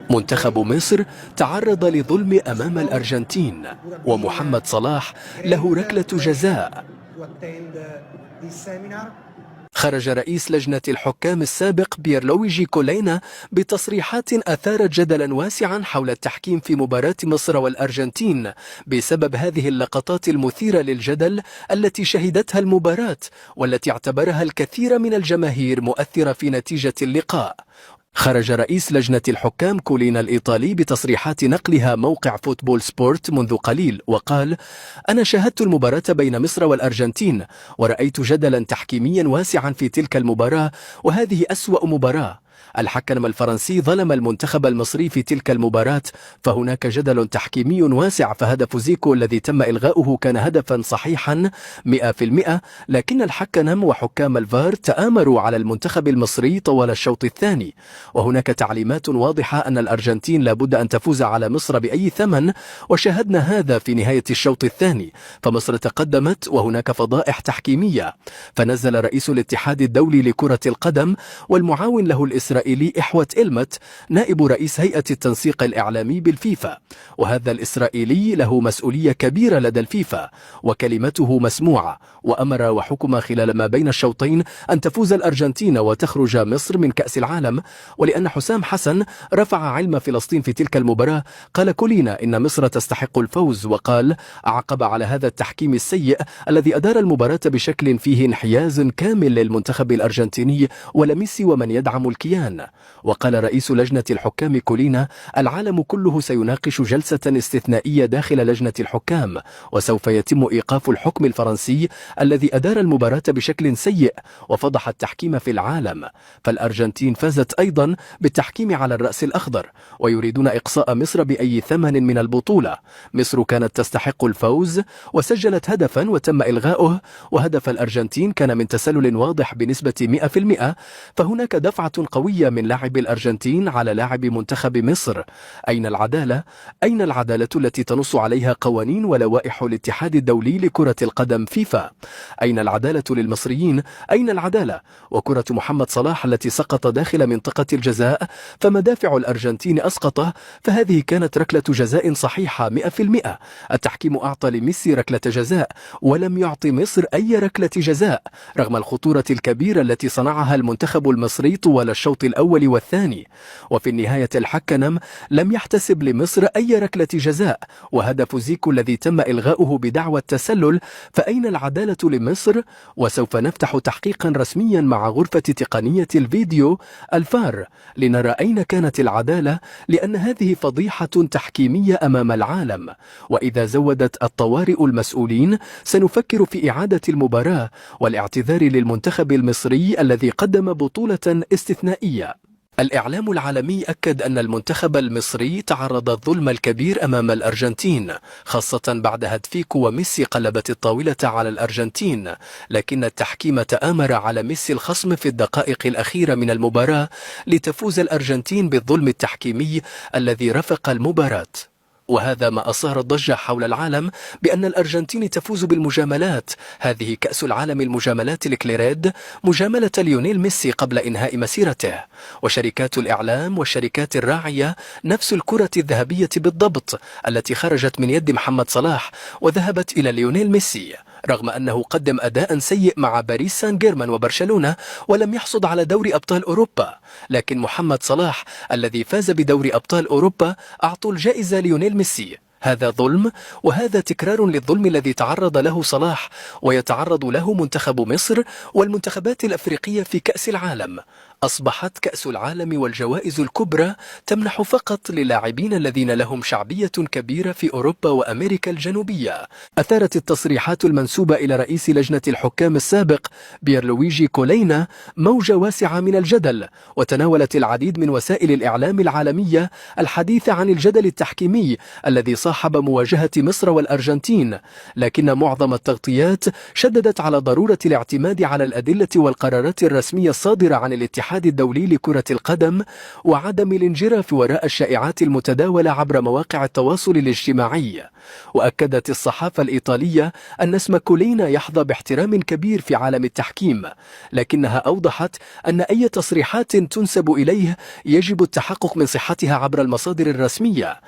منتخب مصر تعرض لظلم أمام الأرجنتين، ومحمد صلاح له ركلة جزاء. خرج رئيس لجنة الحكام السابق بيرلويجي كولينا بتصريحات أثارت جدلا واسعا حول التحكيم في مباراة مصر والأرجنتين بسبب هذه اللقطات المثيرة للجدل التي شهدتها المباراة، والتي اعتبرها الكثير من الجماهير مؤثرة في نتيجة اللقاء. خرج رئيس لجنة الحكام كولينا الإيطالي بتصريحات نقلها موقع فوتبول سبورت منذ قليل، وقال: أنا شاهدت المباراة بين مصر والأرجنتين ورأيت جدلا تحكيميا واسعا في تلك المباراة، وهذه أسوأ مباراة. الحكم الفرنسي ظلم المنتخب المصري في تلك المباراة، فهناك جدل تحكيمي واسع، فهدف زيكو الذي تم إلغاؤه كان هدفا صحيحا 100%، لكن الحكم وحكام الفار تآمروا على المنتخب المصري طوال الشوط الثاني، وهناك تعليمات واضحة أن الأرجنتين لابد أن تفوز على مصر بأي ثمن، وشاهدنا هذا في نهاية الشوط الثاني، فمصر تقدمت وهناك فضائح تحكيمية. فنزل رئيس الاتحاد الدولي لكرة القدم والمعاون له الإسرائيلي إحوت إلمت نائب رئيس هيئة التنسيق الإعلامي بالفيفا، وهذا الإسرائيلي له مسؤولية كبيرة لدى الفيفا وكلمته مسموعة، وأمر وحكم خلال ما بين الشوطين أن تفوز الأرجنتين وتخرج مصر من كأس العالم. ولأن حسام حسن رفع علم فلسطين في تلك المباراة، قال كولينا إن مصر تستحق الفوز، وقال: أعقب على هذا التحكيم السيء الذي أدار المباراة بشكل فيه انحياز كامل للمنتخب الأرجنتيني ولميسي ومن يدعم الكيان. وقال رئيس لجنة الحكام كولينا: العالم كله سيناقش جلسة استثنائية داخل لجنة الحكام، وسوف يتم إيقاف الحكم الفرنسي الذي أدار المباراة بشكل سيء وفضح التحكيم في العالم. فالأرجنتين فازت أيضا بالتحكيم على الرأس الأخضر، ويريدون إقصاء مصر بأي ثمن من البطولة. مصر كانت تستحق الفوز وسجلت هدفا وتم إلغاؤه، وهدف الأرجنتين كان من تسلل واضح بنسبة 100%، فهناك دفعة قوية من لاعب الأرجنتين على لاعب منتخب مصر. أين العدالة؟ أين العدالة التي تنص عليها قوانين ولوائح الاتحاد الدولي لكرة القدم فيفا؟ أين العدالة للمصريين؟ أين العدالة؟ وكرة محمد صلاح التي سقط داخل منطقة الجزاء فمدافع الأرجنتين أسقطه، فهذه كانت ركلة جزاء صحيحة 100%. التحكيم أعطى لميسي ركلة جزاء ولم يعطي مصر أي ركلة جزاء، رغم الخطورة الكبيرة التي صنعها المنتخب المصري طوال الشوط الأول والثاني. وفي النهاية الحكم لم يحتسب لمصر أي ركلة جزاء، وهدف زيكو الذي تم إلغاؤه بدعوى التسلل، فأين العدالة لمصر؟ وسوف نفتح تحقيقا رسميا مع غرفة تقنية الفيديو الفار لنرى أين كانت العدالة، لأن هذه فضيحة تحكيمية أمام العالم. وإذا زودت الطوارئ المسؤولين سنفكر في إعادة المباراة والاعتذار للمنتخب المصري الذي قدم بطولة استثنائية. الإعلام العالمي أكد أن المنتخب المصري تعرض الظلم الكبير أمام الأرجنتين، خاصة بعد هدفيكو وميسي قلبت الطاولة على الأرجنتين، لكن التحكيم تآمر على ميسي الخصم في الدقائق الأخيرة من المباراة لتفوز الأرجنتين بالظلم التحكيمي الذي رافق المباراة. وهذا ما أثار الضجة حول العالم بأن الأرجنتين تفوز بالمجاملات. هذه كأس العالم المجاملات الكليريد، مجاملة ليونيل ميسي قبل إنهاء مسيرته، وشركات الإعلام والشركات الراعية نفس الكرة الذهبية بالضبط التي خرجت من يد محمد صلاح وذهبت إلى ليونيل ميسي، رغم أنه قدم أداء سيء مع باريس سان جيرمان وبرشلونة ولم يحصد على دوري أبطال أوروبا. لكن محمد صلاح الذي فاز بدوري أبطال أوروبا أعطوا الجائزة ليونيل ميسي. هذا ظلم، وهذا تكرار للظلم الذي تعرض له صلاح ويتعرض له منتخب مصر والمنتخبات الأفريقية في كأس العالم. أصبحت كأس العالم والجوائز الكبرى تمنح فقط للاعبين الذين لهم شعبية كبيرة في أوروبا وأمريكا الجنوبية. أثارت التصريحات المنسوبة إلى رئيس لجنة الحكام السابق بيرلويجي كولينا موجة واسعة من الجدل، وتناولت العديد من وسائل الإعلام العالمية الحديث عن الجدل التحكيمي الذي صاحب مواجهة مصر والأرجنتين، لكن معظم التغطيات شددت على ضرورة الاعتماد على الأدلة والقرارات الرسمية الصادرة عن الاتحاد الاتحاد الدولي لكرة القدم وعدم الانجراف وراء الشائعات المتداولة عبر مواقع التواصل الاجتماعي. وأكدت الصحافة الإيطالية أن اسم كولينا يحظى باحترام كبير في عالم التحكيم، لكنها أوضحت أن أي تصريحات تنسب إليه يجب التحقق من صحتها عبر المصادر الرسمية.